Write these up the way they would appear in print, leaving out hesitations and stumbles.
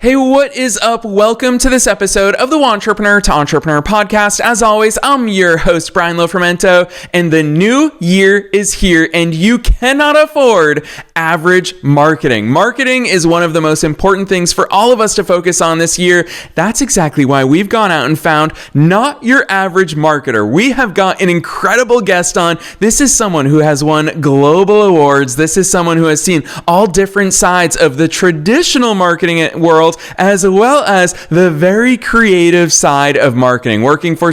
Hey, what is up? Welcome to this episode of the Wantrepreneur to Entrepreneur podcast. As always, I'm your host, Brian Lofrumento, and the new year is here, and you cannot afford average marketing. Marketing is one of the most important things for all of us to focus on this year. That's exactly why we've gone out and found not your average marketer. We have got an incredible guest on. This is someone who has won global awards. This is someone who has seen all different sides of the traditional marketing world, as well as the very creative side of marketing, working for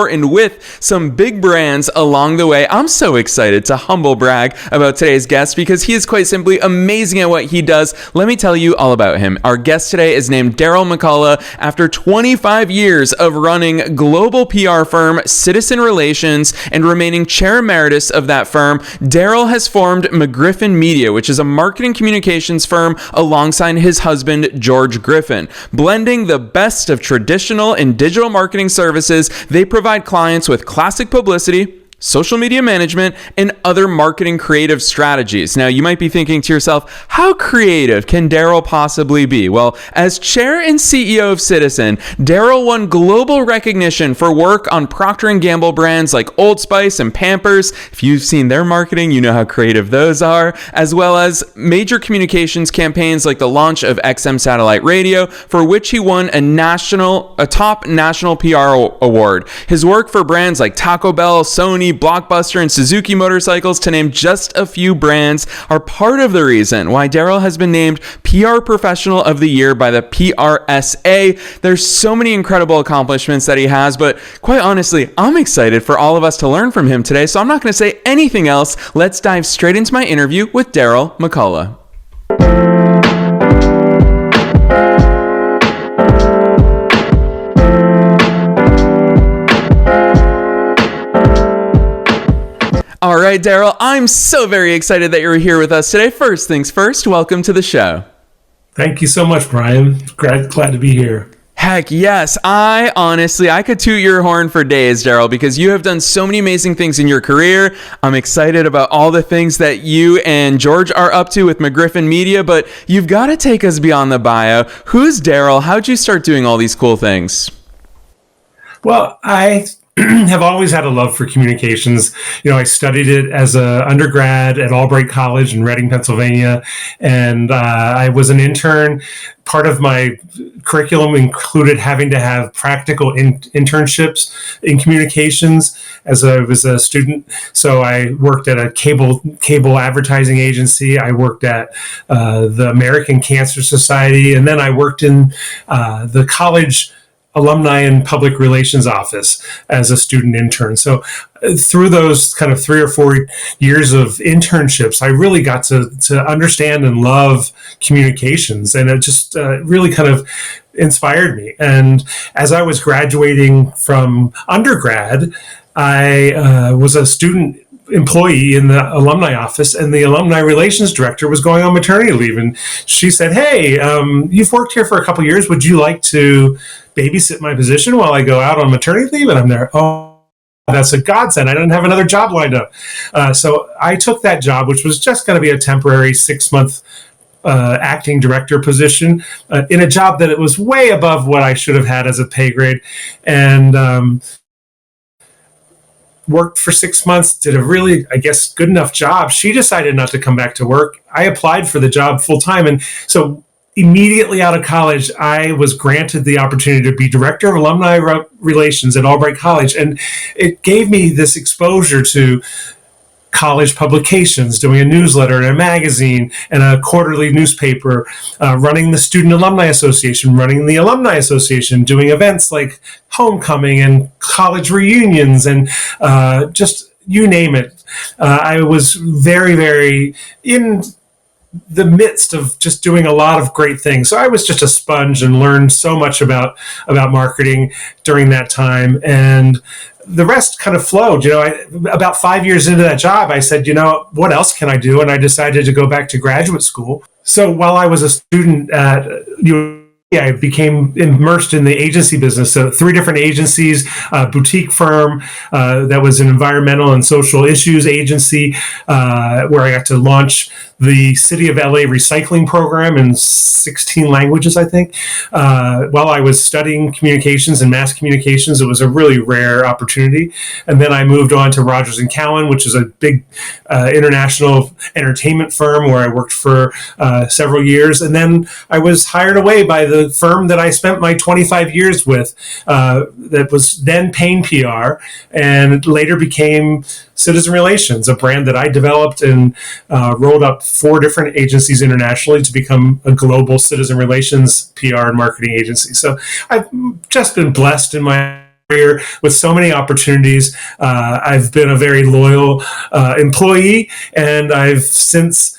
and with some big brands along the way. I'm so excited to humble brag about today's guest because he is quite simply amazing at what he does. Let me tell you all about him. Our guest today is named Daryl McCullough. After 25 years of running global PR firm Citizen Relations and remaining chair emeritus of that firm, Daryl has formed McGriffin Media, which is a marketing communications firm alongside his husband, George Griffin. Blending the best of traditional and digital marketing services, they provide clients with classic publicity, social media management, and other marketing creative strategies. Now, you might be thinking to yourself, how creative can Daryl possibly be? Well, as chair and CEO of Citizen, Daryl won global recognition for work on Procter & Gamble brands like Old Spice and Pampers. If you've seen their marketing, you know how creative those are, as well as major communications campaigns like the launch of XM Satellite Radio, for which he won a top national PR award. His work for brands like Taco Bell, Sony, Blockbuster, and Suzuki Motorcycles, to name just a few brands, are part of the reason why Daryl has been named PR Professional of the Year by the PRSA. There's so many incredible accomplishments that he has, but quite honestly, I'm excited for all of us to learn from him today, so I'm not going to say anything else. Let's dive straight into my interview with Daryl McCullough. All right, Daryl, I'm so very excited that you're here with us today. First things first, welcome to the show. Thank you so much, Brian. Glad to be here. Heck yes. I could toot your horn for days, Daryl, because you have done so many amazing things in your career. I'm excited about all the things that you and George are up to with McGriffin Media, but you've got to take us beyond the bio. Who's Daryl? How'd you start doing all these cool things? Well, I have always had a love for communications. I studied it as an undergrad at Albright College in Reading, Pennsylvania, and I was an intern. Part of my curriculum included having to have practical internships in communications as I was a student. So I worked at a cable advertising agency. I worked at the American Cancer Society, and then I worked in the college alumni and public relations office as a student intern. So through those kind of 3 or 4 years of internships, I really got to understand and love communications, and it just really kind of inspired me. And as I was graduating from undergrad, I was a student employee in the alumni office, and the alumni relations director was going on maternity leave, and she said, "Hey, you've worked here for a couple years. Would you like to babysit my position while I go out on maternity leave?" And I'm there, oh, that's a godsend. I didn't have another job lined up. So I took that job, which was just going to be a temporary 6-month acting director position in a job that it was way above what I should have had as a pay grade. And worked for 6 months, did a really, good enough job. She decided not to come back to work. I applied for the job full time. And so immediately out of college, I was granted the opportunity to be director of alumni relations at Albright College. And it gave me this exposure to college publications, doing a newsletter and a magazine and a quarterly newspaper, running the Student Alumni Association, running the Alumni Association, doing events like homecoming and college reunions, and just you name it. I was very, very in the midst of just doing a lot of great things. So I was just a sponge and learned so much about marketing during that time. And the rest kind of flowed. About 5 years into that job, I said, what else can I do? And I decided to go back to graduate school. So while I was a student at I became immersed in the agency business. So 3 different agencies, a boutique firm that was an environmental and social issues agency, where I got to launch the City of LA recycling program in 16 languages, I think. While I was studying communications and mass communications, it was a really rare opportunity. And then I moved on to Rogers and Cowan, which is a big international entertainment firm where I worked for several years. And then I was hired away by the firm that I spent my 25 years with, that was then Payne PR, and later became Citizen Relations, a brand that I developed and rolled up 4 different agencies internationally to become a global citizen relations PR and marketing agency. So I've just been blessed in my career with so many opportunities. I've been a very loyal employee, and I've since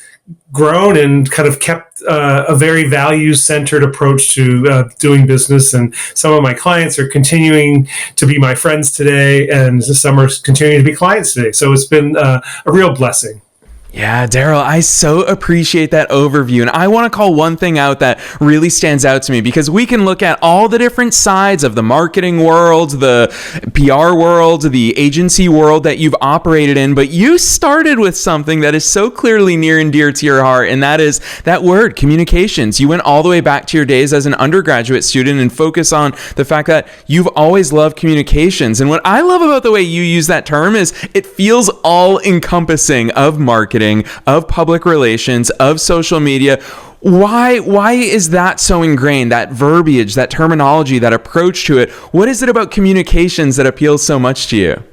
grown and kind of kept a very values-centered approach to doing business. And some of my clients are continuing to be my friends today, and some are continuing to be clients today. So it's been a real blessing. Yeah, Daryl, I so appreciate that overview. And I want to call one thing out that really stands out to me, because we can look at all the different sides of the marketing world, the PR world, the agency world that you've operated in, but you started with something that is so clearly near and dear to your heart, and that is that word, communications. You went all the way back to your days as an undergraduate student and focus on the fact that you've always loved communications. And what I love about the way you use that term is it feels all-encompassing of marketing, of public relations, of social media. Why is that so ingrained, that verbiage, that terminology, that approach to it? What is it about communications that appeals so much to you?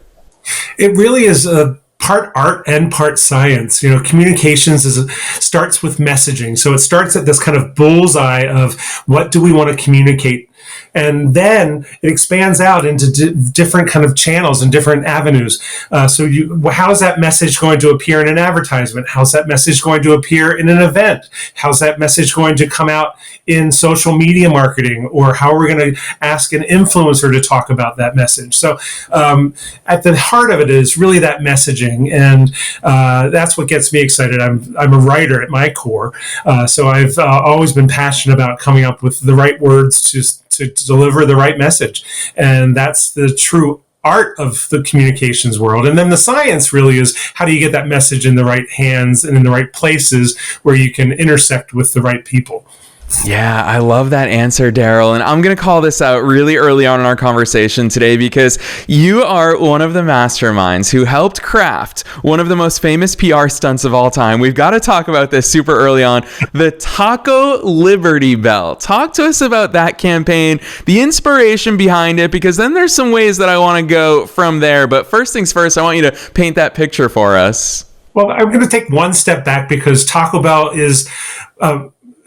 It really is a part art and part science. Communications starts with messaging. So it starts at this kind of bullseye of what do we want to communicate? And then it expands out into different kind of channels and different avenues. How's that message going to appear in an advertisement? How's that message going to appear in an event? How's that message going to come out in social media marketing? Or how are we going to ask an influencer to talk about that message? So at the heart of it is really that messaging. And that's what gets me excited. I'm a writer at my core. So I've always been passionate about coming up with the right words to deliver the right message. And that's the true art of the communications world. And then the science really is, how do you get that message in the right hands and in the right places where you can intersect with the right people? Yeah, I love that answer, Daryl. And I'm going to call this out really early on in our conversation today, because you are one of the masterminds who helped craft one of the most famous PR stunts of all time. We've got to talk about this super early on, the Taco Liberty Bell. Talk to us about that campaign, the inspiration behind it, because then there's some ways that I want to go from there. But first things first, I want you to paint that picture for us. Well, I'm going to take one step back, because Taco Bell is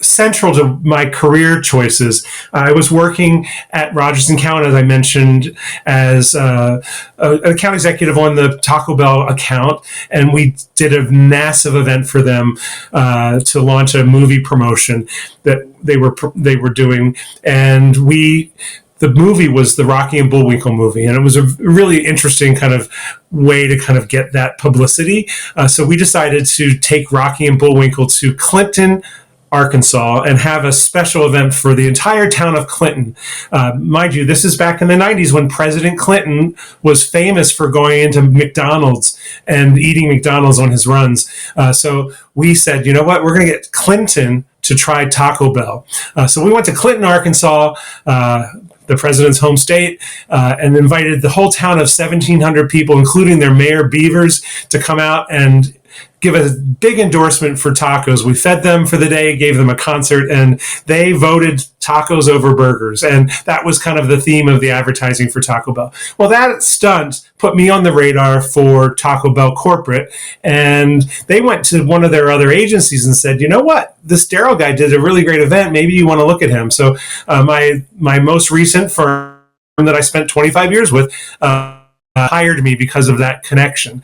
central to my career choices. I was working at Rogers and Cowan, as I mentioned, as an account executive on the Taco Bell account, and we did a massive event for them to launch a movie promotion that they were doing, and the movie was the Rocky and Bullwinkle movie, and it was a really interesting kind of way to kind of get that publicity. So we decided to take Rocky and Bullwinkle to Clinton, Arkansas, and have a special event for the entire town of Clinton. Mind you, this is back in the 90s when President Clinton was famous for going into McDonald's and eating McDonald's on his runs. So we said, you know what, we're going to get Clinton to try Taco Bell. So we went to Clinton, Arkansas, the president's home state, and invited the whole town of 1,700 people, including their mayor Beavers, to come out and give a big endorsement for tacos. We fed them for the day, gave them a concert, and they voted tacos over burgers. And that was kind of the theme of the advertising for Taco Bell. Well, that stunt put me on the radar for Taco Bell corporate. And they went to one of their other agencies and said, you know what? This Daryl guy did a really great event. Maybe you want to look at him. So my most recent firm that I spent 25 years with, hired me because of that connection.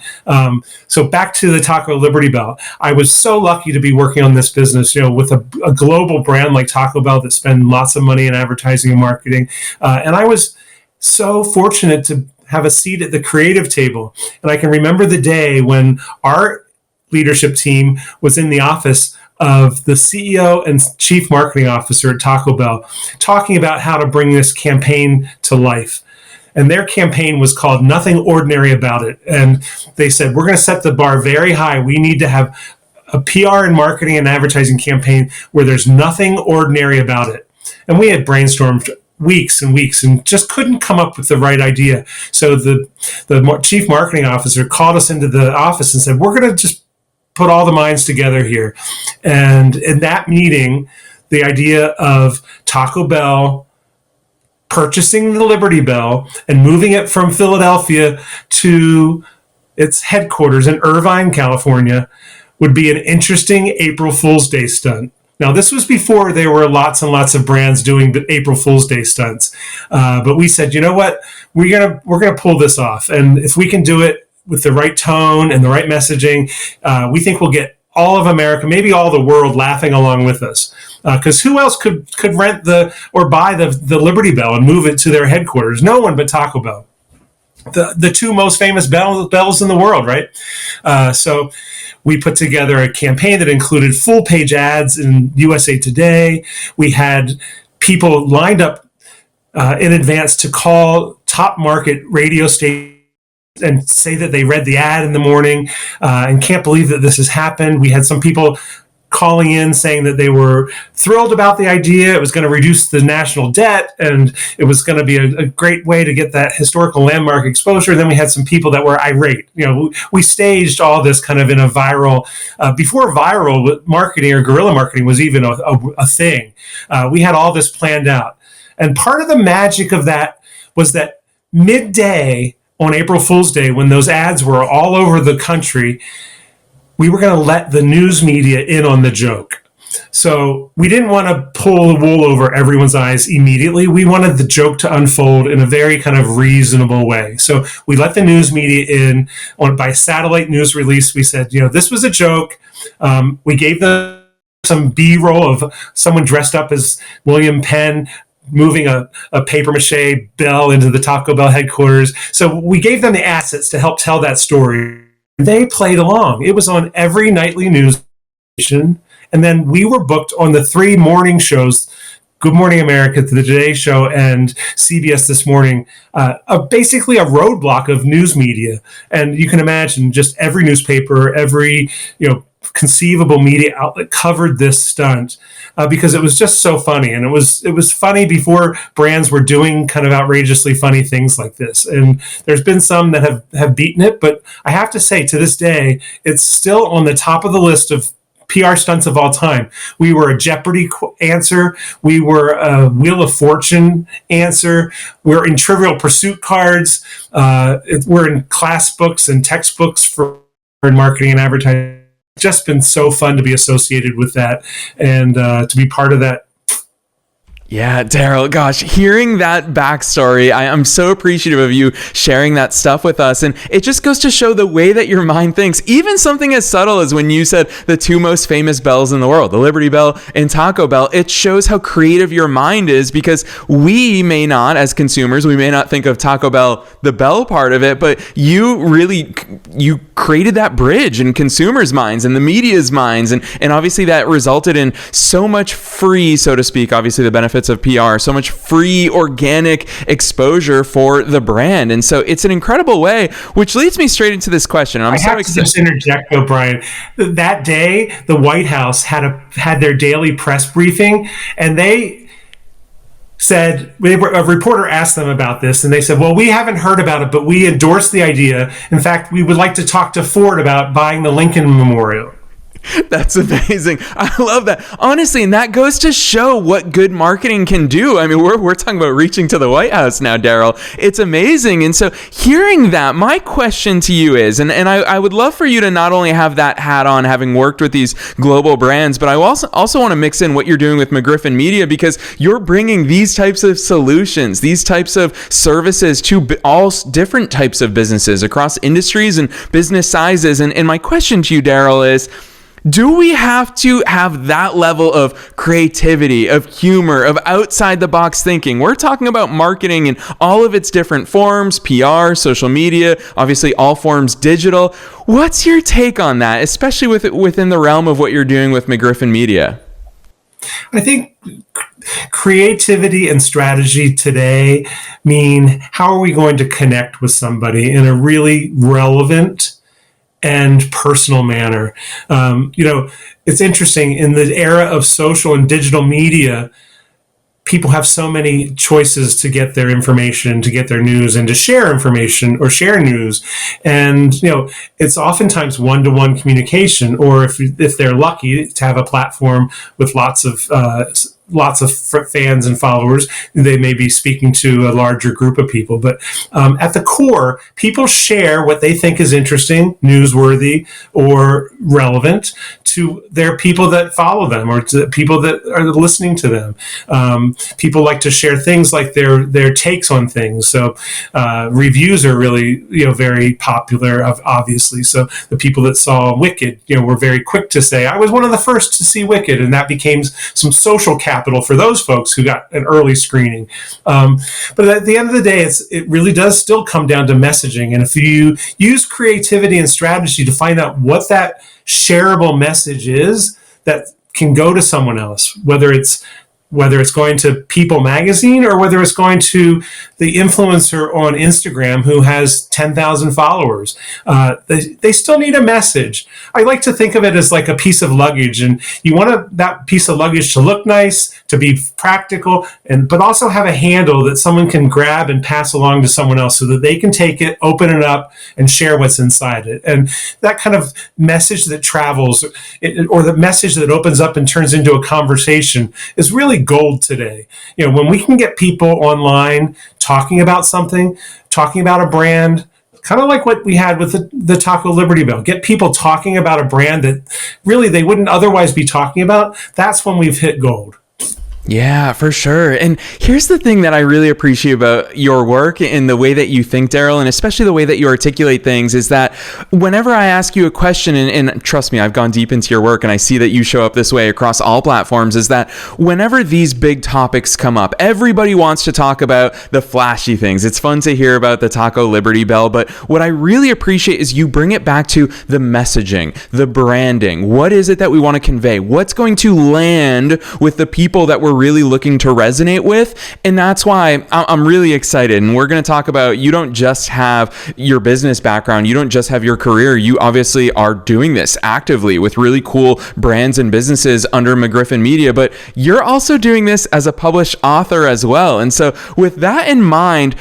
So back to the Taco Liberty Bell. I was so lucky to be working on this business, with a global brand like Taco Bell that spend lots of money in advertising and marketing. And I was so fortunate to have a seat at the creative table. And I can remember the day when our leadership team was in the office of the CEO and chief marketing officer at Taco Bell, talking about how to bring this campaign to life. And their campaign was called Nothing Ordinary About It. And they said, we're going to set the bar very high. We need to have a PR and marketing and advertising campaign where there's nothing ordinary about it. And we had brainstormed weeks and weeks and just couldn't come up with the right idea. So the chief marketing officer called us into the office and said, we're going to just put all the minds together here. And in that meeting, the idea of Taco Bell purchasing the Liberty Bell and moving it from Philadelphia to its headquarters in Irvine, California, would be an interesting April Fool's Day stunt. Now, this was before there were lots and lots of brands doing April Fool's Day stunts. But we said, you know what, we're gonna pull this off. And if we can do it with the right tone and the right messaging, we think we'll get all of America, maybe all the world, laughing along with us. Because who else could rent or buy the Liberty Bell and move it to their headquarters? No one but Taco Bell, the two most famous bells in the world, right? So we put together a campaign that included full page ads in USA Today. We had people lined up in advance to call top market radio stations and say that they read the ad in the morning and can't believe that this has happened. We had some people calling in saying that they were thrilled about the idea. It was going to reduce the national debt, and it was going to be a great way to get that historical landmark exposure. Then we had some people that were irate. You know, we staged all this kind of in a viral, before viral marketing or guerrilla marketing was even a thing. We had all this planned out. And part of the magic of that was that midday on April Fool's Day, when those ads were all over the country, we were going to let the news media in on the joke. So we didn't want to pull the wool over everyone's eyes immediately. We wanted the joke to unfold in a very kind of reasonable way. So we let the news media in by satellite news release. We said, you know, this was a joke. We gave them some B-roll of someone dressed up as William Penn moving a paper mache bell into the Taco Bell headquarters. So we gave them the assets to help tell that story. They played along. It was on every nightly news station. And then we were booked on the 3 morning shows, Good Morning America, The Today Show, and CBS This Morning, basically a roadblock of news media. And you can imagine just every newspaper, every conceivable media outlet covered this stunt because it was just so funny. And it was funny before brands were doing kind of outrageously funny things like this. And there's been some that have beaten it, but I have to say, to this day, it's still on the top of the list of PR stunts of all time. We were a Jeopardy answer. We were a Wheel of Fortune answer. We're in Trivial Pursuit cards. We're in class books and textbooks for marketing and advertising. It's just been so fun to be associated with that and to be part of that. Yeah, Daryl, gosh, hearing that backstory, I'm so appreciative of you sharing that stuff with us. And it just goes to show the way that your mind thinks. Even something as subtle as when you said the 2 most famous bells in the world, the Liberty Bell and Taco Bell, it shows how creative your mind is, because we may not, as consumers, we may not think of Taco Bell, the bell part of it, but you created that bridge in consumers' minds and the media's minds. And obviously that resulted in so much free, so to speak, obviously the benefits of PR, so much free organic exposure for the brand. And so it's an incredible way, which leads me straight into this question. And I'm so excited. Just interject though, Brian. That day, the White House had their daily press briefing, and they said, a reporter asked them about this, and they said, well, we haven't heard about it, but we endorse the idea. In fact, we would like to talk to Ford about buying the Lincoln Memorial. That's amazing. I love that. Honestly, and that goes to show what good marketing can do. I mean, we're talking about reaching to the White House now, Daryl. It's amazing. And so hearing that, my question to you is, and I would love for you to not only have that hat on, having worked with these global brands, but I also want to mix in what you're doing with McGriffin Media, because you're bringing these types of solutions, these types of services to all different types of businesses across industries and business sizes. And my question to you, Daryl, is, do we have to have that level of creativity, of humor, of outside the box thinking? We're talking about marketing in all of its different forms, PR, social media, obviously all forms digital. What's your take on that, especially within the realm of what you're doing with McGriffin Media? I think creativity and strategy today mean, how are we going to connect with somebody in a really relevant and personal manner. It's interesting in the era of social and digital media, people have so many choices to get their information, to get their news, and to share information or share news. And, it's oftentimes one-to-one communication, or if they're lucky to have a platform with lots of fans and followers, they may be speaking to a larger group of people. But at the core, people share what they think is interesting, newsworthy, or relevant to their people that follow them, or to people that are listening to them. People like to share things like their takes on things. So reviews are really very popular, obviously. So the people that saw Wicked, were very quick to say, I was one of the first to see Wicked, and that became some social capital for those folks who got an early screening. But at the end of the day, it really does still come down to messaging. And if you use creativity and strategy to find out what that shareable message is that can go to someone else, whether it's going to People magazine or whether it's going to the influencer on Instagram who has 10,000 followers, they still need a message. I like to think of it as like a piece of luggage, and you want that piece of luggage to look nice, to be practical, but also have a handle that someone can grab and pass along to someone else so that they can take it, open it up, and share what's inside it. And that kind of message that travels, or the message that opens up and turns into a conversation, is really gold today. When we can get people online talking about something, talking about a brand, kind of like what we had with the Taco Liberty Bell, get people talking about a brand that really they wouldn't otherwise be talking about, that's when we've hit gold. Yeah, for sure. And here's the thing that I really appreciate about your work and the way that you think, Daryl, and especially the way that you articulate things, is that whenever I ask you a question, and trust me, I've gone deep into your work and I see that you show up this way across all platforms, is that whenever these big topics come up, everybody wants to talk about the flashy things. It's fun to hear about the Taco Liberty Bell, but what I really appreciate is you bring it back to the messaging, the branding. What is it that we want to convey? What's going to land with the people that we're really looking to resonate with? And that's why I'm really excited. And we're going to talk about, you don't just have your business background, you don't just have your career, you obviously are doing this actively with really cool brands and businesses under McGriffin Media, but you're also doing this as a published author as well. And so with that in mind,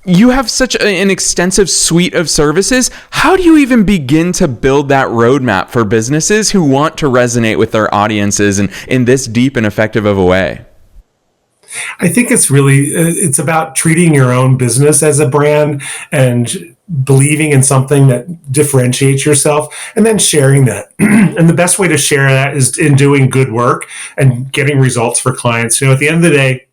you have such an extensive suite of services. How do you even begin to build that roadmap for businesses who want to resonate with their audiences in this deep and effective of a way? I think it's about treating your own business as a brand and believing in something that differentiates yourself, and then sharing that. And the best way to share that is in doing good work and getting results for clients. At the end of the day,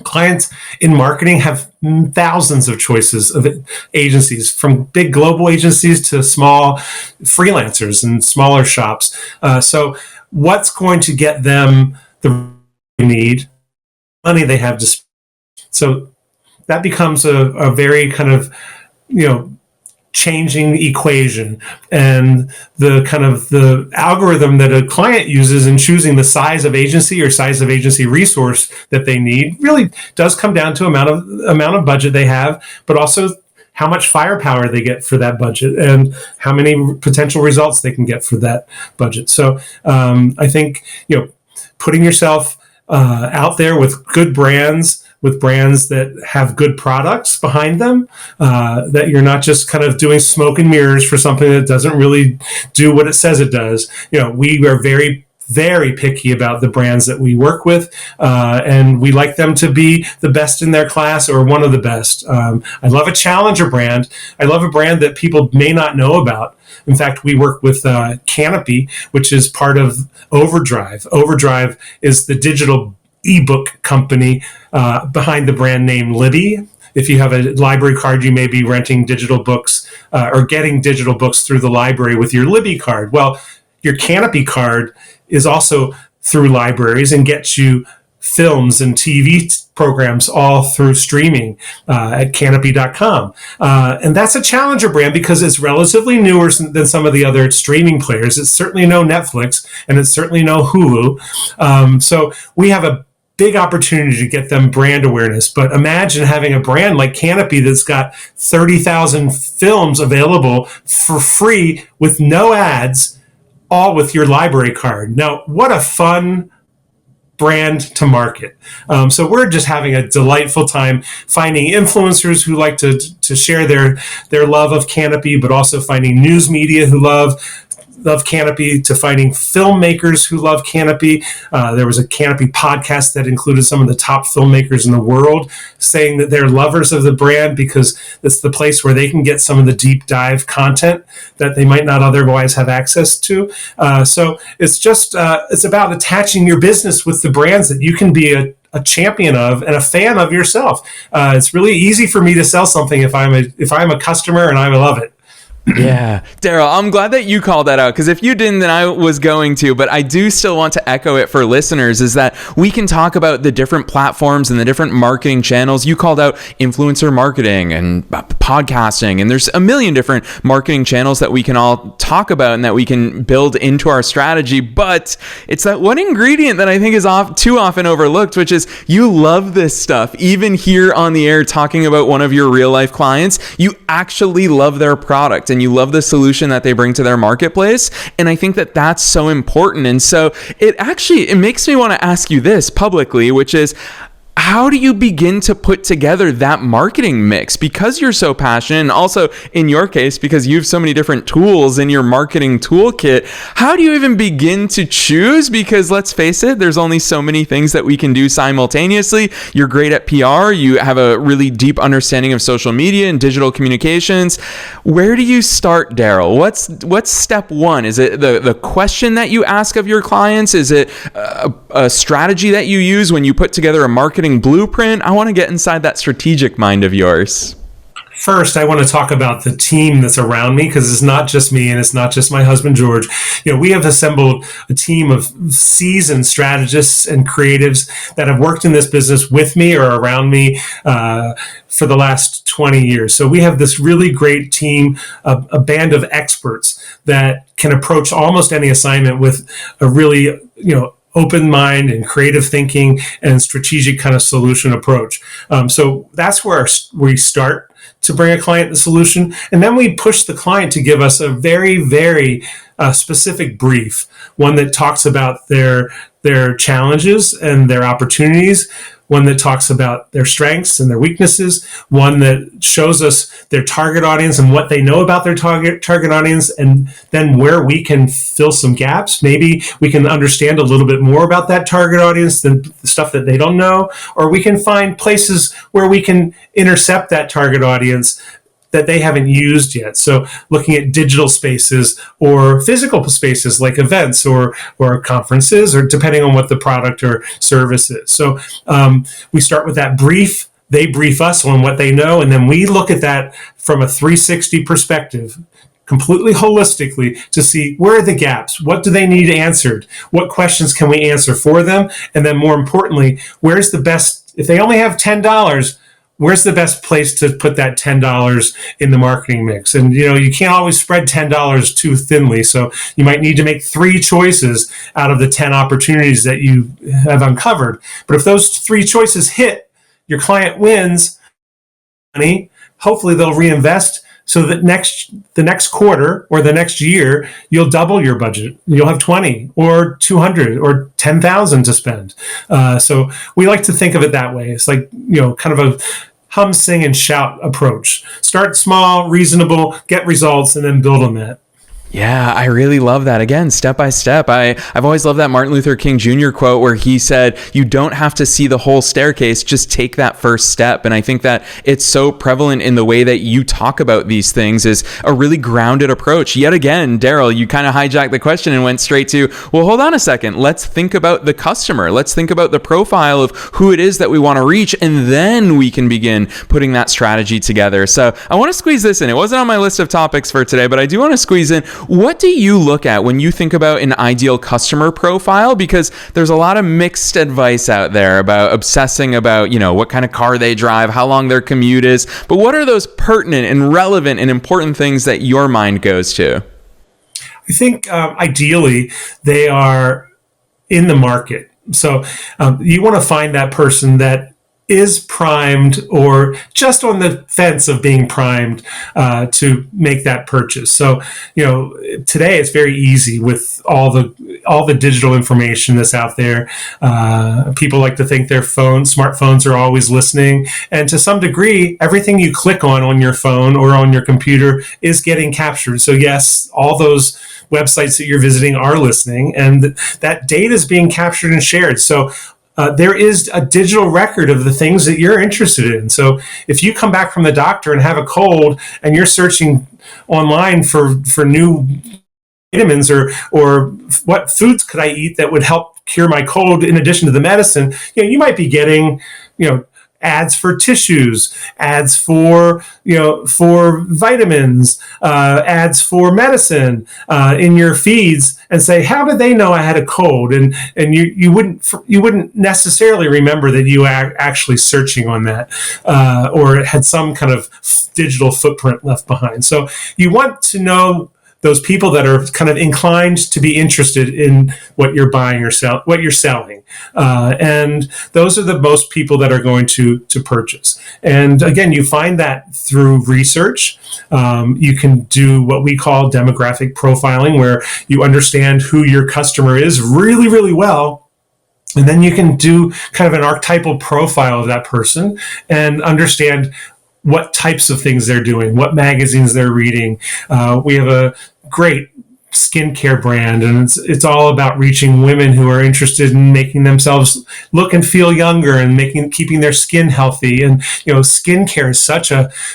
clients in marketing have thousands of choices of agencies, from big global agencies to small freelancers and smaller shops. So what's going to get them the need, money they have to spend? So that becomes a very kind of, changing equation, and the algorithm that a client uses in choosing the size of agency or size of agency resource that they need really does come down to amount of budget they have, but also how much firepower they get for that budget and how many potential results they can get for that budget. So I think putting yourself out there with good brands, with brands that have good products behind them, that you're not just kind of doing smoke and mirrors for something that doesn't really do what it says it does. We are very, very picky about the brands that we work with, and we like them to be the best in their class or one of the best. I love a challenger brand. I love a brand that people may not know about. In fact, we work with Canopy, which is part of Overdrive. Overdrive is the digital ebook company behind the brand name Libby. If you have a library card, you may be renting digital books or getting digital books through the library with your Libby card. Well, your Canopy card is also through libraries and gets you films and TV programs all through streaming at canopy.com. And that's a challenger brand because it's relatively newer than some of the other streaming players. It's certainly no Netflix, and it's certainly no Hulu. So we have a big opportunity to get them brand awareness. But imagine having a brand like Canopy that's got 30,000 films available for free with no ads, all with your library card. Now, what a fun brand to market. So we're just having a delightful time finding influencers who like to share their love of Canopy, but also finding news media who love Canopy, to finding filmmakers who love Canopy. There was a Canopy podcast that included some of the top filmmakers in the world saying that they're lovers of the brand because it's the place where they can get some of the deep dive content that they might not otherwise have access to. So it's just, it's about attaching your business with the brands that you can be a champion of and a fan of yourself. It's really easy for me to sell something if I'm a customer and I love it. Yeah. Daryl, I'm glad that you called that out, because if you didn't, then I was going to, but I do still want to echo it for listeners, is that we can talk about the different platforms and the different marketing channels. You called out influencer marketing and podcasting, and there's a million different marketing channels that we can all talk about and that we can build into our strategy. But it's that one ingredient that I think is too often overlooked, which is you love this stuff. Even here on the air talking about one of your real life clients, you actually love their product and you love the solution that they bring to their marketplace. And I think that that's so important. And so it makes me want to ask you this publicly, which is, how do you begin to put together that marketing mix? Because you're so passionate, and also in your case, because you have so many different tools in your marketing toolkit, how do you even begin to choose? Because let's face it, there's only so many things that we can do simultaneously. You're great at PR. You have a really deep understanding of social media and digital communications. Where do you start, Daryl? What's step one? Is it the question that you ask of your clients? Is it a strategy that you use when you put together a marketing blueprint? I want to get inside that strategic mind of yours. First, I want to talk about the team that's around me, because it's not just me and it's not just my husband, George. We have assembled a team of seasoned strategists and creatives that have worked in this business with me or around me for the last 20 years. So we have this really great team, a band of experts that can approach almost any assignment with a really, open mind and creative thinking and strategic kind of solution approach. So that's where we start to bring a client the solution. And then we push the client to give us a very, very specific brief, one that talks about their challenges and their opportunities, one that talks about their strengths and their weaknesses, one that shows us their target audience and what they know about their target audience, and then where we can fill some gaps. Maybe we can understand a little bit more about that target audience than the stuff that they don't know, or we can find places where we can intercept that target audience that they haven't used yet. So looking at digital spaces or physical spaces like events or conferences, or depending on what the product or service is. So we start with that brief. They brief us on what they know, and then we look at that from a 360 perspective, completely holistically, to see where are the gaps, what do they need answered, what questions can we answer for them, and then more importantly, where's the best, if they only have $10, where's the best place to put that $10 in the marketing mix? And, you can't always spread $10 too thinly. So you might need to make 3 choices out of the 10 opportunities that you have uncovered. But if those 3 choices hit, your client wins money. Hopefully they'll reinvest, so that the next quarter or the next year, you'll double your budget. You'll have 20 or 200 or 10,000 to spend. So we like to think of it that way. It's like, kind of a hum, sing, and shout approach. Start small, reasonable, get results, and then build on that. Yeah, I really love that. Again, step by step. I've always loved that Martin Luther King Jr. quote where he said, you don't have to see the whole staircase, just take that first step. And I think that it's so prevalent in the way that you talk about these things, is a really grounded approach. Yet again, Daryl, you kind of hijacked the question and went straight to, well, hold on a second. Let's think about the customer. Let's think about the profile of who it is that we want to reach. And then we can begin putting that strategy together. So I want to squeeze this in. It wasn't on my list of topics for today, but I do want to squeeze in, what do you look at when you think about an ideal customer profile? Because there's a lot of mixed advice out there about obsessing about, what kind of car they drive, how long their commute is. But what are those pertinent and relevant and important things that your mind goes to? I think ideally they are in the market. So you want to find that person that is primed or just on the fence of being primed to make that purchase. So, today it's very easy with all the digital information that's out there. People like to think their smartphones are always listening. And to some degree, everything you click on your phone or on your computer is getting captured. So yes, all those websites that you're visiting are listening, and that data is being captured and shared. So there is a digital record of the things that you're interested in. So if you come back from the doctor and have a cold and you're searching online for new vitamins or what foods could I eat that would help cure my cold in addition to the medicine, you might be getting, ads for tissues, ads for vitamins, ads for medicine in your feeds, and say, how did they know I had a cold? And you wouldn't necessarily remember that you were actually searching on that, or it had some kind of digital footprint left behind. So you want to know those people that are kind of inclined to be interested in what you're buying or what you're selling. And those are the most people that are going to purchase. And again, you find that through research. You can do what we call demographic profiling, where you understand who your customer is really, really well. And then you can do kind of an archetypal profile of that person and understand what types of things they're doing, what magazines they're reading. We have a great skincare brand, and it's all about reaching women who are interested in making themselves look and feel younger and keeping their skin healthy. And skincare is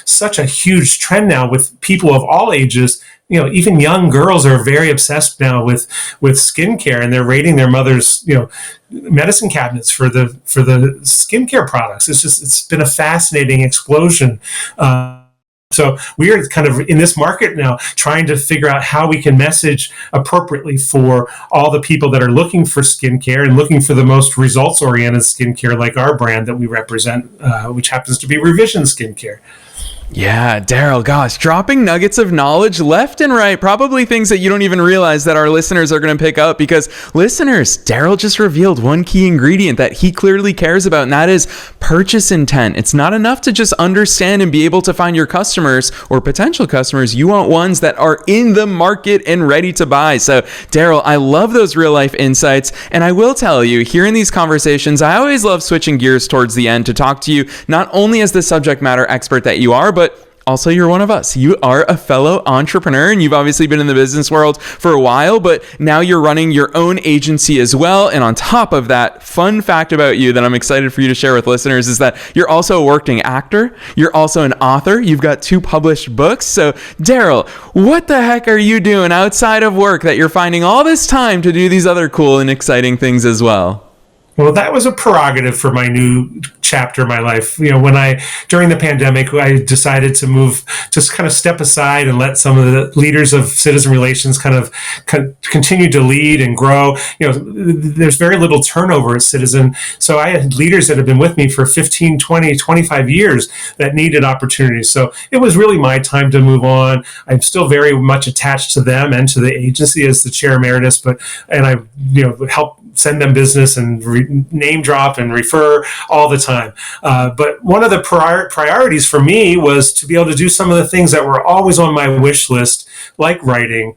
such a huge trend now with people of all ages. Even young girls are very obsessed now with skincare, and they're raiding their mother's medicine cabinets for the skincare products. It's been a fascinating explosion. So we are kind of in this market now trying to figure out how we can message appropriately for all the people that are looking for skincare and looking for the most results-oriented skincare, like our brand that we represent, which happens to be Revision Skincare. Yeah, Daryl, gosh, dropping nuggets of knowledge left and right, probably things that you don't even realize that our listeners are going to pick up, because listeners, Daryl just revealed one key ingredient that he clearly cares about, and that is purchase intent. It's not enough to just understand and be able to find your customers or potential customers. You want ones that are in the market and ready to buy. So Daryl, I love those real life insights. And I will tell you, here in these conversations, I always love switching gears towards the end to talk to you, not only as the subject matter expert that you are, but also, you're one of us. You are a fellow entrepreneur, and you've obviously been in the business world for a while, but now you're running your own agency as well. And on top of that, fun fact about you that I'm excited for you to share with listeners is that you're also a working actor. You're also an author. You've got 2 published books. So, Daryl, what the heck are you doing outside of work that you're finding all this time to do these other cool and exciting things as well? Well, that was a prerogative for my new chapter of my life. During the pandemic, I decided to just kind of step aside and let some of the leaders of citizen relations kind of continue to lead and grow. There's very little turnover at Citizen. So I had leaders that have been with me for 15, 20, 25 years that needed opportunities. So it was really my time to move on. I'm still very much attached to them and to the agency as the chair emeritus, and I help send them business and name drop and refer all the time. But one of the priorities for me was to be able to do some of the things that were always on my wish list, like writing,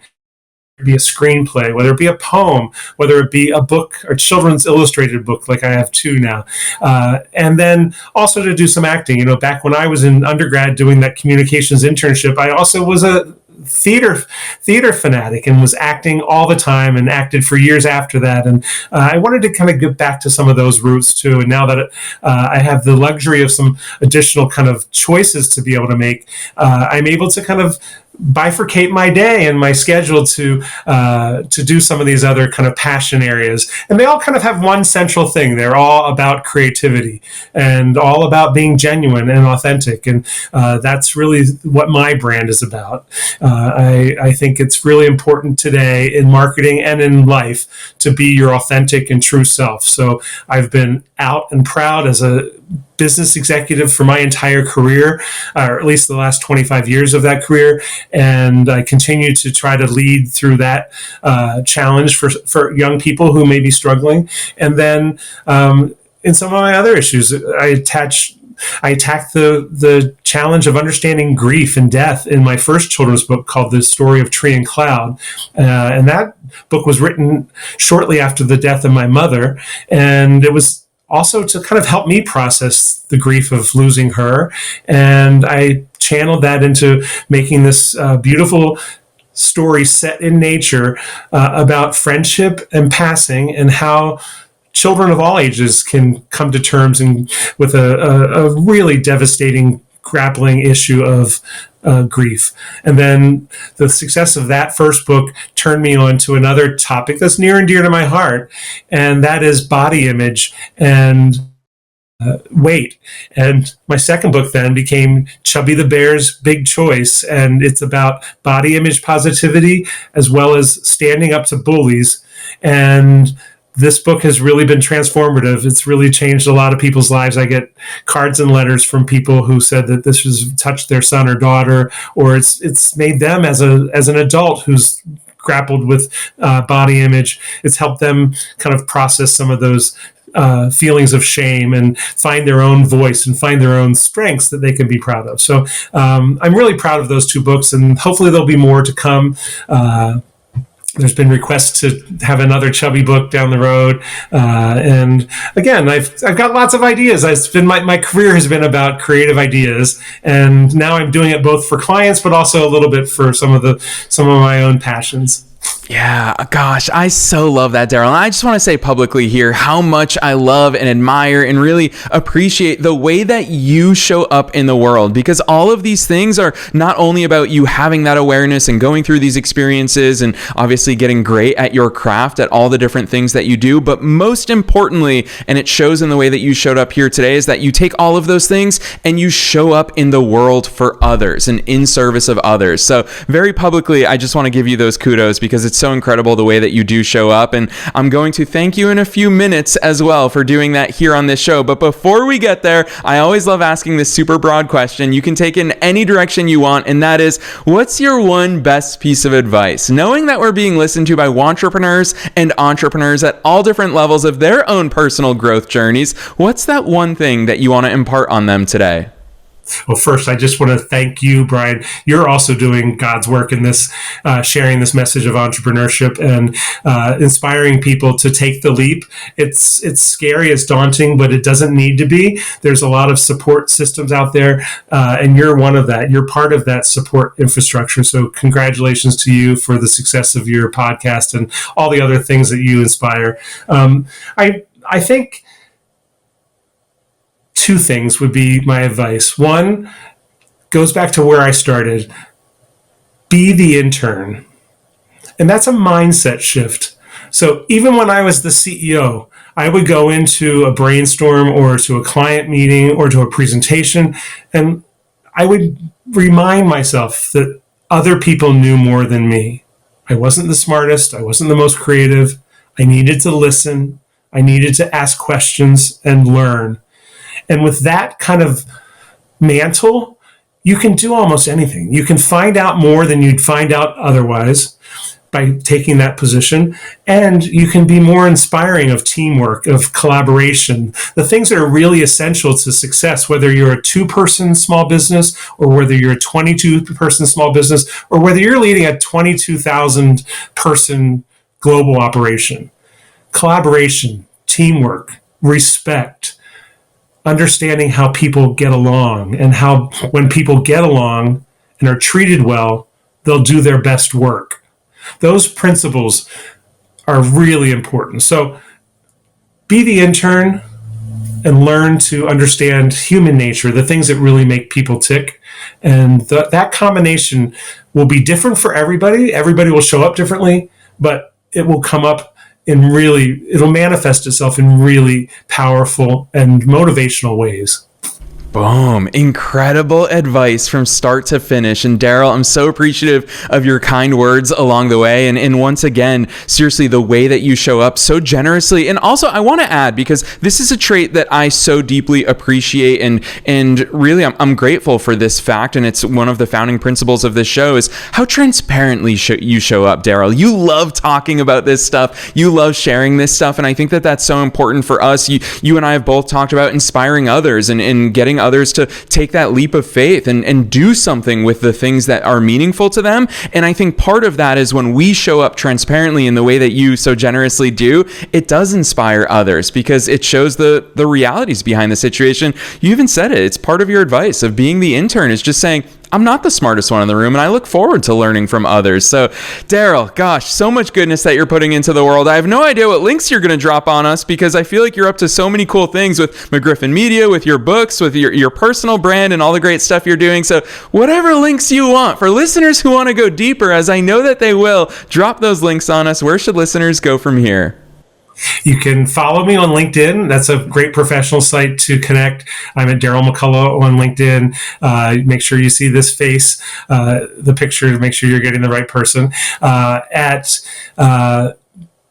whether it be a screenplay, whether it be a poem, whether it be a book or children's illustrated book, like I have 2 now. And then also to do some acting. Back when I was in undergrad doing that communications internship, I also was a theater fanatic and was acting all the time and acted for years after that. And I wanted to kind of get back to some of those roots too. And now that I have the luxury of some additional kind of choices to be able to make, I'm able to kind of bifurcate my day and my schedule to do some of these other kind of passion areas. And they all kind of have one central thing. They're all about creativity and all about being genuine and authentic. And that's really what my brand is about. I think it's really important today in marketing and in life to be your authentic and true self. So I've been out and proud as a business executive for my entire career, or at least the last 25 years of that career. And I continue to try to lead through that challenge for young people who may be struggling. And then in some of my other issues, I attacked the challenge of understanding grief and death in my first children's book called The Story of Tree and Cloud. And that book was written shortly after the death of my mother. And it was also to kind of help me process the grief of losing her. And I channeled that into making this beautiful story set in nature about friendship and passing, and how children of all ages can come to terms with a really devastating, grappling issue of grief. And then the success of that first book turned me on to another topic that's near and dear to my heart, and that is body image and weight. And my second book then became Chubby the Bear's Big Choice, and it's about body image positivity as well as standing up to bullies. And this book has really been transformative. It's really changed a lot of people's lives. I get cards and letters from people who said that this has touched their son or daughter, or it's made them as an adult who's grappled with body image. It's helped them kind of process some of those feelings of shame and find their own voice and find their own strengths that they can be proud of. So I'm really proud of those two books, and hopefully there'll be more to come. There's been requests to have another chubby book down the road. And again, I've got lots of ideas. My career has been about creative ideas, and now I'm doing it both for clients, but also a little bit for some of my own passions. Yeah, gosh, I so love that, Daryl. And I just want to say publicly here how much I love and admire and really appreciate the way that you show up in the world, because all of these things are not only about you having that awareness and going through these experiences and obviously getting great at your craft, at all the different things that you do, but most importantly, and it shows in the way that you showed up here today, is that you take all of those things and you show up in the world for others and in service of others. So very publicly, I just want to give you those kudos, because it's so incredible the way that you do show up. And I'm going to thank you in a few minutes as well for doing that here on this show. But before we get there, I always love asking this super broad question. You can take it in any direction you want, and that is, what's your one best piece of advice? Knowing that we're being listened to by wantrepreneurs and entrepreneurs at all different levels of their own personal growth journeys, what's that one thing that you want to impart on them today? Well, first, I just want to thank you, Brian. You're also doing God's work in this, sharing this message of entrepreneurship and inspiring people to take the leap. It's scary, it's daunting, but it doesn't need to be. There's a lot of support systems out there, and you're one of that. You're part of that support infrastructure. So congratulations to you for the success of your podcast and all the other things that you inspire. I think two things would be my advice. One goes back to where I started. Be the intern. And that's a mindset shift. So even when I was the CEO, I would go into a brainstorm or to a client meeting or to a presentation, and I would remind myself that other people knew more than me. I wasn't the smartest. I wasn't the most creative. I needed to listen. I needed to ask questions and learn. And with that kind of mantle, you can do almost anything. You can find out more than you'd find out otherwise by taking that position. And you can be more inspiring of teamwork, of collaboration, the things that are really essential to success, whether you're a 2-person small business or whether you're a 22-person small business or whether you're leading a 22,000-person global operation. Collaboration, teamwork, respect, understanding how people get along, and how when people get along and are treated well, they'll do their best work. Those principles are really important. So be the intern and learn to understand human nature, the things that really make people tick. And that combination will be different for everybody. Everybody will show up differently, but it will come up it'll manifest itself in really powerful and motivational ways. Boom. Incredible advice from start to finish. And Daryl, I'm so appreciative of your kind words along the way. And once again, seriously, the way that you show up so generously. And also, I want to add, because this is a trait that I so deeply appreciate, and really I'm grateful for this fact. And it's one of the founding principles of this show, is how transparently you show up, Daryl. You love talking about this stuff. You love sharing this stuff. And I think that that's so important for us. You and I have both talked about inspiring others and getting others to take that leap of faith and do something with the things that are meaningful to them. And I think part of that is when we show up transparently in the way that you so generously do, it does inspire others because it shows the realities behind the situation. You even said it. It's part of your advice of being the intern, is just saying, I'm not the smartest one in the room, and I look forward to learning from others. So, Daryl, gosh, so much goodness that you're putting into the world. I have no idea what links you're going to drop on us, because I feel like you're up to so many cool things with McGriffin Media, with your books, with your personal brand, and all the great stuff you're doing. So whatever links you want, for listeners who want to go deeper, as I know that they will, drop those links on us. Where should listeners go from here? You can follow me on LinkedIn. That's a great professional site to connect. I'm at Daryl McCullough on LinkedIn. Make sure you see this face, the picture, to make sure you're getting the right person. At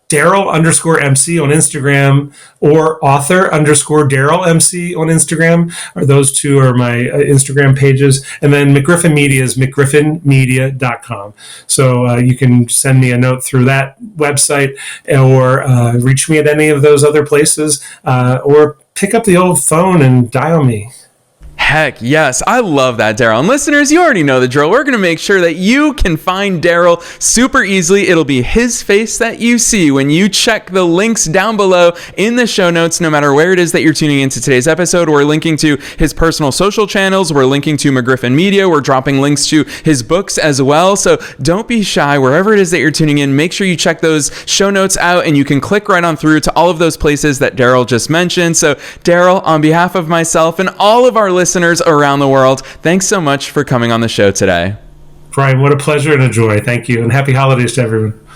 Daryl_MC on Instagram, or author_Daryl MC on Instagram. Those two are my Instagram pages. And then McGriffin Media is mcgriffinmedia.com. So you can send me a note through that website, or reach me at any of those other places, or pick up the old phone and dial me. Heck yes, I love that, Daryl. And listeners, you already know the drill. We're going to make sure that you can find Daryl super easily. It'll be his face that you see when you check the links down below in the show notes, no matter where it is that you're tuning into today's episode. We're linking to his personal social channels. We're linking to McGriffin Media. We're dropping links to his books as well. So don't be shy. Wherever it is that you're tuning in, make sure you check those show notes out, and you can click right on through to all of those places that Daryl just mentioned. So Daryl, on behalf of myself and all of our listeners around the world, thanks so much for coming on the show today. Brian, what a pleasure and a joy. Thank you, and happy holidays to everyone.